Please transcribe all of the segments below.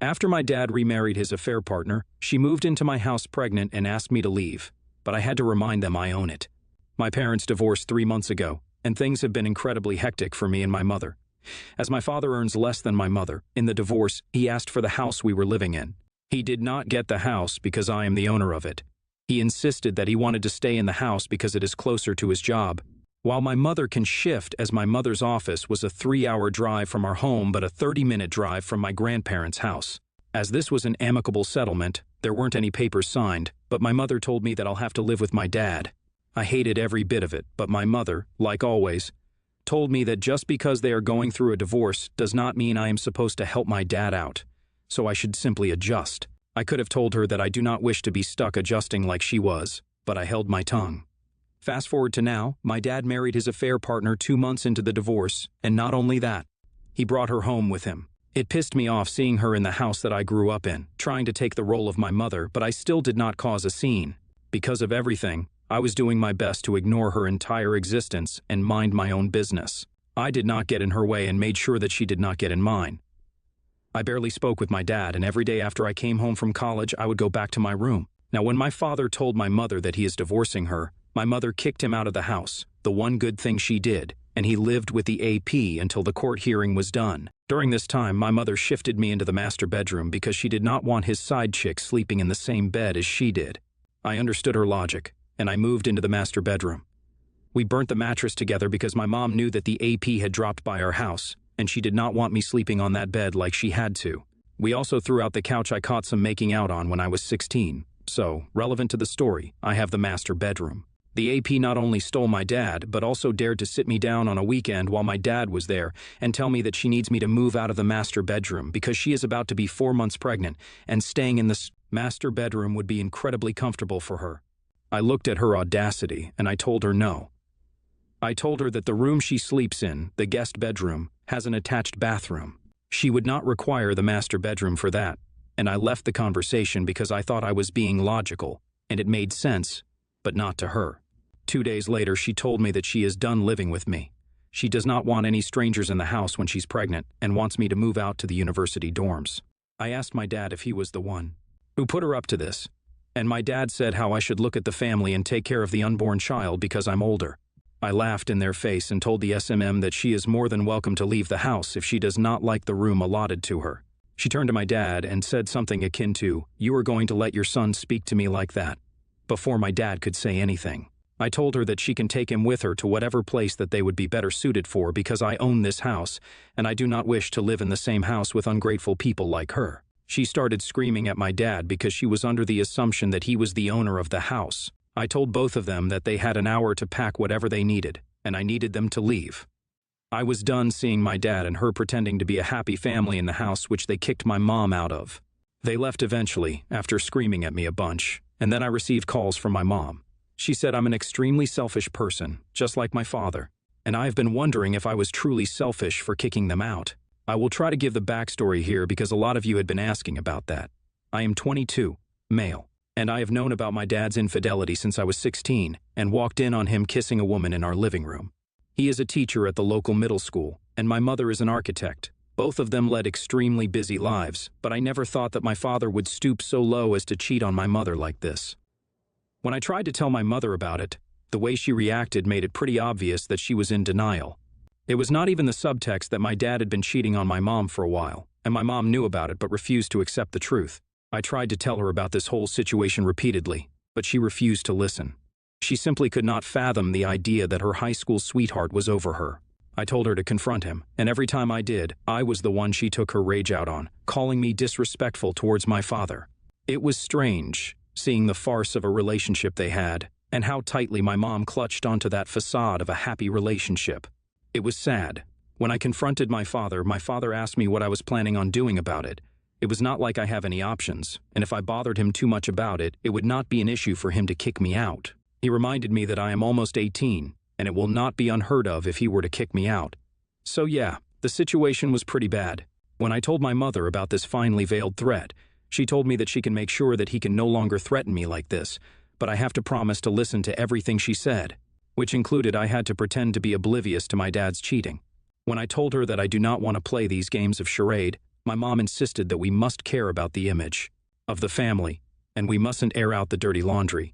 After my dad remarried his affair partner, she moved into my house pregnant and asked me to leave, but I had to remind them I own it. My parents divorced 3 months ago, and things have been incredibly hectic for me and my mother. As my father earns less than my mother, in the divorce, he asked for the house we were living in. He did not get the house because I am the owner of it. He insisted that he wanted to stay in the house because it is closer to his job. While my mother can shift, as my mother's office was a 3-hour drive from our home but a 30-minute drive from my grandparents' house. As this was an amicable settlement, there weren't any papers signed, but my mother told me that I'll have to live with my dad. I hated every bit of it, but my mother, like always, told me that just because they are going through a divorce does not mean I am supposed to help my dad out, so I should simply adjust. I could have told her that I do not wish to be stuck adjusting like she was, but I held my tongue. Fast forward to now, my dad married his affair partner 2 months into the divorce, and not only that, he brought her home with him. It pissed me off seeing her in the house that I grew up in, trying to take the role of my mother, but I still did not cause a scene. Because of everything, I was doing my best to ignore her entire existence and mind my own business. I did not get in her way and made sure that she did not get in mine. I barely spoke with my dad, and every day after I came home from college, I would go back to my room. Now, when my father told my mother that he is divorcing her, my mother kicked him out of the house, the one good thing she did, and he lived with the AP until the court hearing was done. During this time, my mother shifted me into the master bedroom because she did not want his side chick sleeping in the same bed as she did. I understood her logic, and I moved into the master bedroom. We burnt the mattress together because my mom knew that the AP had dropped by our house, and she did not want me sleeping on that bed like she had to. We also threw out the couch I caught some making out on when I was 16. So, relevant to the story, I have the master bedroom. The AP not only stole my dad, but also dared to sit me down on a weekend while my dad was there and tell me that she needs me to move out of the master bedroom because she is about to be 4 months pregnant and staying in the master bedroom would be incredibly comfortable for her. I looked at her audacity and I told her no. I told her that the room she sleeps in, the guest bedroom, has an attached bathroom. She would not require the master bedroom for that, and I left the conversation because I thought I was being logical, and it made sense, but not to her. 2 days later, she told me that she is done living with me. She does not want any strangers in the house when she's pregnant and wants me to move out to the university dorms. I asked my dad if he was the one who put her up to this, and my dad said how I should look at the family and take care of the unborn child because I'm older. I laughed in their face and told the SMM that she is more than welcome to leave the house if she does not like the room allotted to her. She turned to my dad and said something akin to, "You are going to let your son speak to me like that?" Before my dad could say anything. I told her that she can take him with her to whatever place that they would be better suited for because I own this house, and I do not wish to live in the same house with ungrateful people like her. She started screaming at my dad because she was under the assumption that he was the owner of the house. I told both of them that they had an hour to pack whatever they needed, and I needed them to leave. I was done seeing my dad and her pretending to be a happy family in the house which they kicked my mom out of. They left eventually, after screaming at me a bunch, and then I received calls from my mom. She said I'm an extremely selfish person, just like my father, and I've been wondering if I was truly selfish for kicking them out. I will try to give the backstory here because a lot of you had been asking about that. I am 22, male, and I have known about my dad's infidelity since I was 16 and walked in on him kissing a woman in our living room. He is a teacher at the local middle school, and my mother is an architect. Both of them led extremely busy lives, but I never thought that my father would stoop so low as to cheat on my mother like this. When I tried to tell my mother about it, the way she reacted made it pretty obvious that she was in denial. It was not even the subtext that my dad had been cheating on my mom for a while, and my mom knew about it but refused to accept the truth. I tried to tell her about this whole situation repeatedly, but she refused to listen. She simply could not fathom the idea that her high school sweetheart was over her. I told her to confront him, and every time I did, I was the one she took her rage out on, calling me disrespectful towards my father. It was strange, seeing the farce of a relationship they had, and how tightly my mom clutched onto that facade of a happy relationship. It was sad. When I confronted my father asked me what I was planning on doing about it. It was not like I have any options, and if I bothered him too much about it, it would not be an issue for him to kick me out. He reminded me that I am almost 18, and it will not be unheard of if he were to kick me out. So yeah, the situation was pretty bad. When I told my mother about this finely veiled threat, she told me that she can make sure that he can no longer threaten me like this, but I have to promise to listen to everything she said, which included I had to pretend to be oblivious to my dad's cheating. When I told her that I do not want to play these games of charade, My mom insisted that we must care about the image of the family, and we mustn't air out the dirty laundry.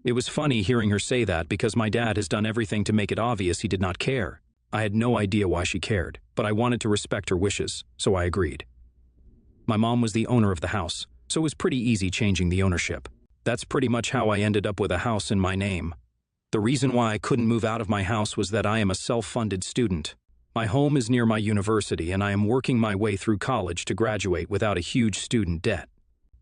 It was funny hearing her say that because my dad has done everything to make it obvious he did not care. I had no idea why she cared, but I wanted to respect her wishes, so I agreed. My mom was the owner of the house, so it was pretty easy changing the ownership. That's pretty much how I ended up with a house in my name. The reason why I couldn't move out of my house was that I am a self-funded student. My home is near my university, and I am working my way through college to graduate without a huge student debt.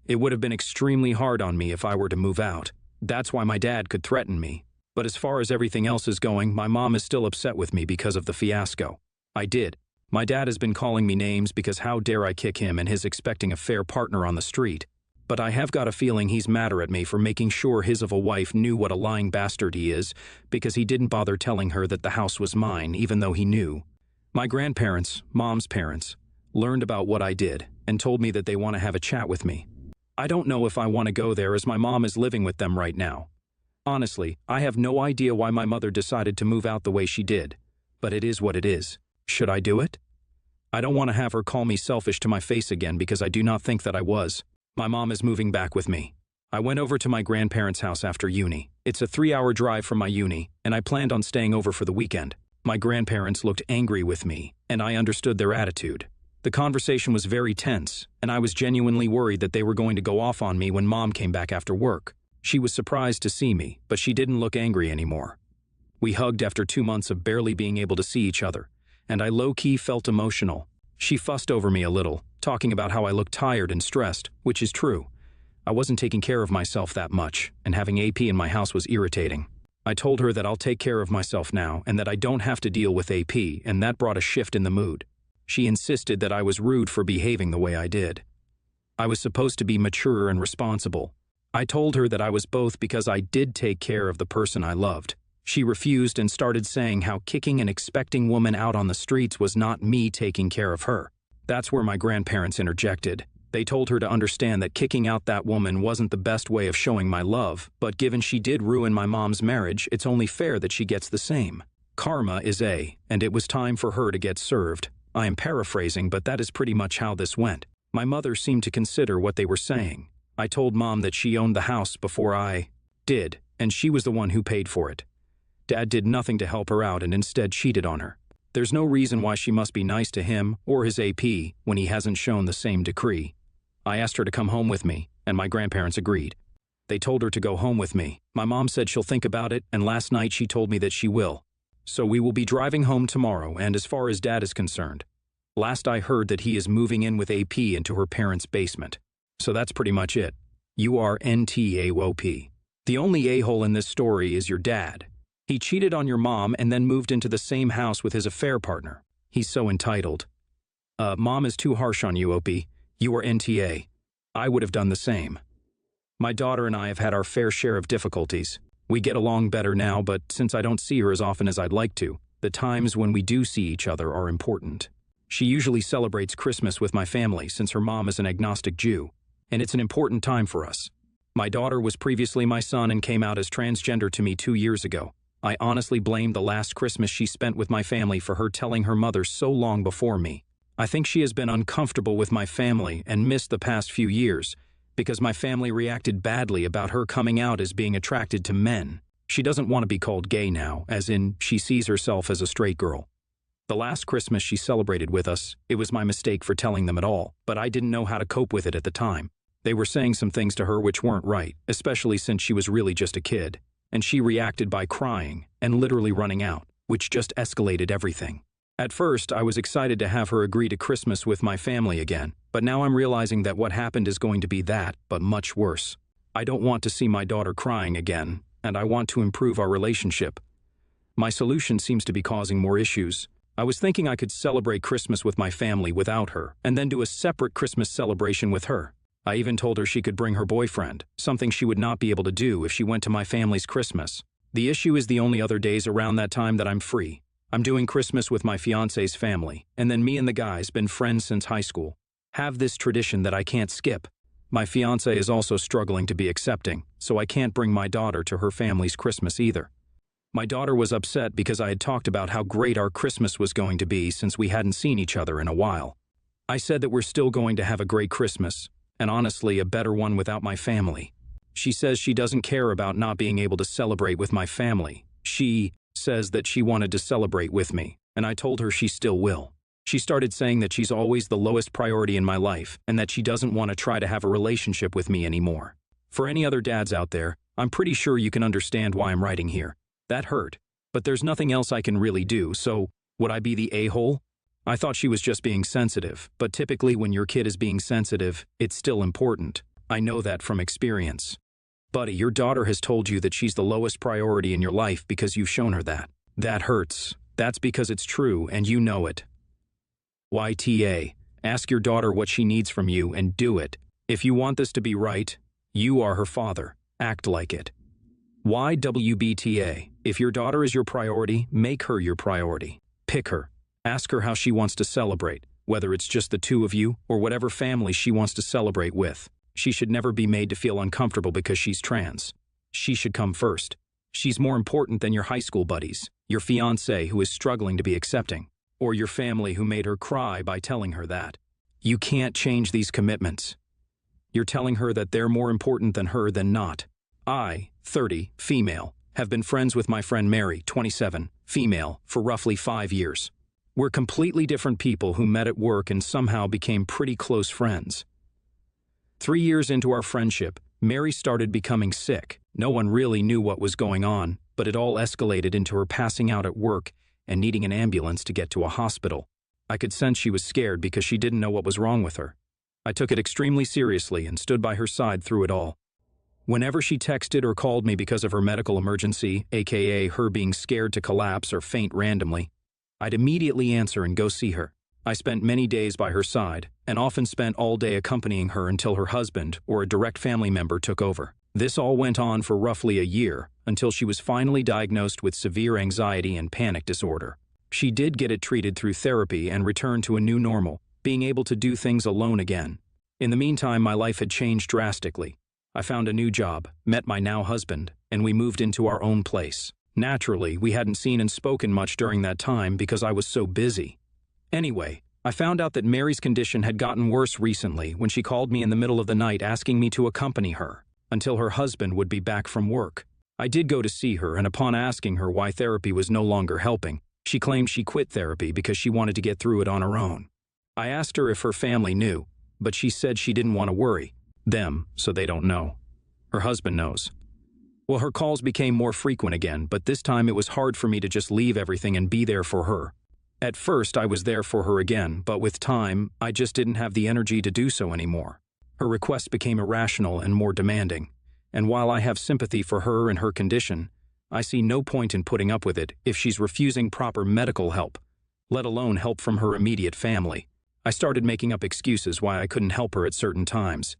It would have been extremely hard on me if I were to move out. That's why my dad could threaten me. But as far as everything else is going, my mom is still upset with me because of the fiasco. I did. My dad has been calling me names because how dare I kick him and his expecting a fair partner on the street. But I have got a feeling he's madder at me for making sure his of a wife knew what a lying bastard he is because he didn't bother telling her that the house was mine even though he knew. My grandparents, mom's parents, learned about what I did and told me that they want to have a chat with me. I don't know if I want to go there as my mom is living with them right now. Honestly, I have no idea why my mother decided to move out the way she did, but it is what it is. Should I do it? I don't want to have her call me selfish to my face again because I do not think that I was. My mom is moving back with me. I went over to my grandparents' house after uni. It's a 3-hour drive from my uni, and I planned on staying over for the weekend. My grandparents looked angry with me, and I understood their attitude. The conversation was very tense, and I was genuinely worried that they were going to go off on me when Mom came back after work. She was surprised to see me, but she didn't look angry anymore. We hugged after 2 months of barely being able to see each other, and I low-key felt emotional. She fussed over me a little, talking about how I looked tired and stressed, which is true. I wasn't taking care of myself that much, and having AP in my house was irritating. I told her that I'll take care of myself now and that I don't have to deal with AP, and that brought a shift in the mood. She insisted that I was rude for behaving the way I did. I was supposed to be mature and responsible. I told her that I was both because I did take care of the person I loved. She refused and started saying how kicking an expecting woman out on the streets was not me taking care of her. That's where my grandparents interjected. They told her to understand that kicking out that woman wasn't the best way of showing my love, but given she did ruin my mom's marriage, it's only fair that she gets the same. Karma is and it was time for her to get served. I am paraphrasing, but that is pretty much how this went. My mother seemed to consider what they were saying. I told Mom that she owned the house before I did, and she was the one who paid for it. Dad did nothing to help her out and instead cheated on her. There's no reason why she must be nice to him or his AP when he hasn't shown the same decree. I asked her to come home with me, and my grandparents agreed. They told her to go home with me. My mom said she'll think about it, and last night she told me that she will. So we will be driving home tomorrow, and as far as Dad is concerned, last I heard that he is moving in with AP into her parents' basement. So that's pretty much it. You are NTAOP. The only a-hole in this story is your dad. He cheated on your mom and then moved into the same house with his affair partner. He's so entitled. Mom is too harsh on you, OP. You are NTA. I would have done the same. My daughter and I have had our fair share of difficulties. We get along better now, but since I don't see her as often as I'd like to, the times when we do see each other are important. She usually celebrates Christmas with my family since her mom is an agnostic Jew, and it's an important time for us. My daughter was previously my son and came out as transgender to me 2 years ago. I honestly blame the last Christmas she spent with my family for her telling her mother so long before me. I think she has been uncomfortable with my family and missed the past few years because my family reacted badly about her coming out as being attracted to men. She doesn't want to be called gay now, as in she sees herself as a straight girl. The last Christmas she celebrated with us, it was my mistake for telling them at all, but I didn't know how to cope with it at the time. They were saying some things to her which weren't right, especially since she was really just a kid, and she reacted by crying and literally running out, which just escalated everything. At first, I was excited to have her agree to Christmas with my family again, but now I'm realizing that what happened is going to be that, but much worse. I don't want to see my daughter crying again, and I want to improve our relationship. My solution seems to be causing more issues. I was thinking I could celebrate Christmas with my family without her, and then do a separate Christmas celebration with her. I even told her she could bring her boyfriend, something she would not be able to do if she went to my family's Christmas. The issue is the only other days around that time that I'm free. I'm doing Christmas with my fiance's family, and then me and the guys been friends since high school. Have this tradition that I can't skip. My fiance is also struggling to be accepting, so I can't bring my daughter to her family's Christmas either. My daughter was upset because I had talked about how great our Christmas was going to be since we hadn't seen each other in a while. I said that we're still going to have a great Christmas, and honestly, a better one without my family. She says she doesn't care about not being able to celebrate with my family. She says that she wanted to celebrate with me, and I told her she still will. She started saying that she's always the lowest priority in my life and that she doesn't want to try to have a relationship with me anymore. For any other dads out there, I'm pretty sure you can understand why I'm writing here. That hurt, but there's nothing else I can really do, so would I be the a-hole? I thought she was just being sensitive, but typically when your kid is being sensitive, it's still important. I know that from experience. Buddy, your daughter has told you that she's the lowest priority in your life because you've shown her that. That hurts. That's because it's true, and you know it. YTA. Ask your daughter what she needs from you and do it. If you want this to be right, you are her father. Act like it. YWBTA. If your daughter is your priority, make her your priority. Pick her. Ask her how she wants to celebrate, whether it's just the two of you or whatever family she wants to celebrate with. She should never be made to feel uncomfortable because she's trans. She should come first. She's more important than your high school buddies, your fiancé who is struggling to be accepting, or your family who made her cry by telling her that. You can't change these commitments. You're telling her that they're more important than her than not. I, 30, female, have been friends with my friend Mary, 27, female, for roughly 5 years. We're completely different people who met at work and somehow became pretty close friends. 3 years into our friendship, Mary started becoming sick. No one really knew what was going on, but it all escalated into her passing out at work and needing an ambulance to get to a hospital. I could sense she was scared because she didn't know what was wrong with her. I took it extremely seriously and stood by her side through it all. Whenever she texted or called me because of her medical emergency, aka her being scared to collapse or faint randomly, I'd immediately answer and go see her. I spent many days by her side, and often spent all day accompanying her until her husband or a direct family member took over. This all went on for roughly a year, until she was finally diagnosed with severe anxiety and panic disorder. She did get it treated through therapy and returned to a new normal, being able to do things alone again. In the meantime, my life had changed drastically. I found a new job, met my now husband, and we moved into our own place. Naturally, we hadn't seen and spoken much during that time because I was so busy. Anyway, I found out that Mary's condition had gotten worse recently when she called me in the middle of the night asking me to accompany her until her husband would be back from work. I did go to see her, and upon asking her why therapy was no longer helping, she claimed she quit therapy because she wanted to get through it on her own. I asked her if her family knew, but she said she didn't want to worry them, so they don't know. Her husband knows. Well, her calls became more frequent again, but this time it was hard for me to just leave everything and be there for her. At first, I was there for her again, but with time, I just didn't have the energy to do so anymore. Her requests became irrational and more demanding, and while I have sympathy for her and her condition, I see no point in putting up with it if she's refusing proper medical help, let alone help from her immediate family. I started making up excuses why I couldn't help her at certain times.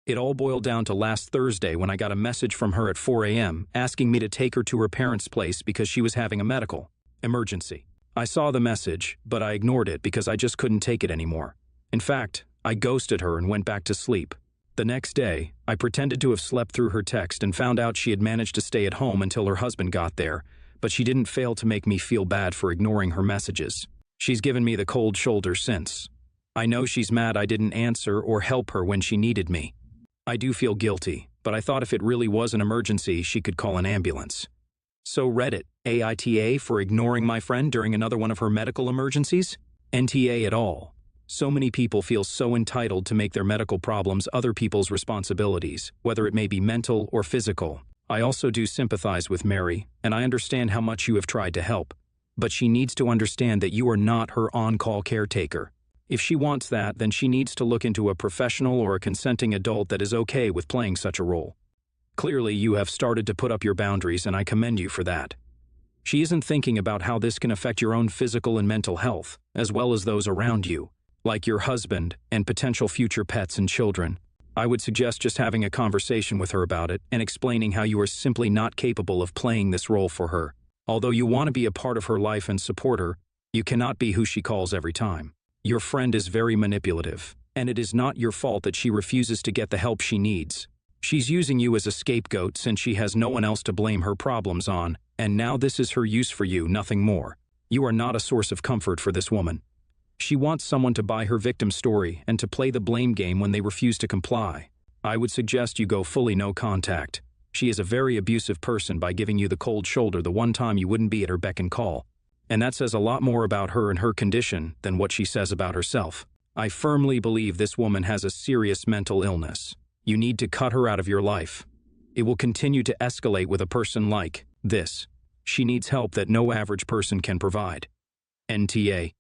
It all boiled down to last Thursday when I got a message from her at 4 a.m. asking me to take her to her parents' place because she was having a medical emergency. I saw the message, but I ignored it because I just couldn't take it anymore. In fact, I ghosted her and went back to sleep. The next day, I pretended to have slept through her text and found out she had managed to stay at home until her husband got there, but she didn't fail to make me feel bad for ignoring her messages. She's given me the cold shoulder since. I know she's mad I didn't answer or help her when she needed me. I do feel guilty, but I thought if it really was an emergency, she could call an ambulance. So Reddit, AITA for ignoring my friend during another one of her medical emergencies? NTA at all. So many people feel so entitled to make their medical problems other people's responsibilities, whether it may be mental or physical. I also do sympathize with Mary, and I understand how much you have tried to help. But she needs to understand that you are not her on-call caretaker. If she wants that, then she needs to look into a professional or a consenting adult that is okay with playing such a role. Clearly, you have started to put up your boundaries, and I commend you for that. She isn't thinking about how this can affect your own physical and mental health, as well as those around you, like your husband and potential future pets and children. I would suggest just having a conversation with her about it and explaining how you are simply not capable of playing this role for her. Although you want to be a part of her life and support her, you cannot be who she calls every time. Your friend is very manipulative, and it is not your fault that she refuses to get the help she needs. She's using you as a scapegoat since she has no one else to blame her problems on, and now this is her use for you, nothing more. You are not a source of comfort for this woman. She wants someone to buy her victim's story and to play the blame game when they refuse to comply. I would suggest you go fully no contact. She is a very abusive person by giving you the cold shoulder the one time you wouldn't be at her beck and call. And that says a lot more about her and her condition than what she says about herself. I firmly believe this woman has a serious mental illness. You need to cut her out of your life. It will continue to escalate with a person like this. She needs help that no average person can provide. NTA.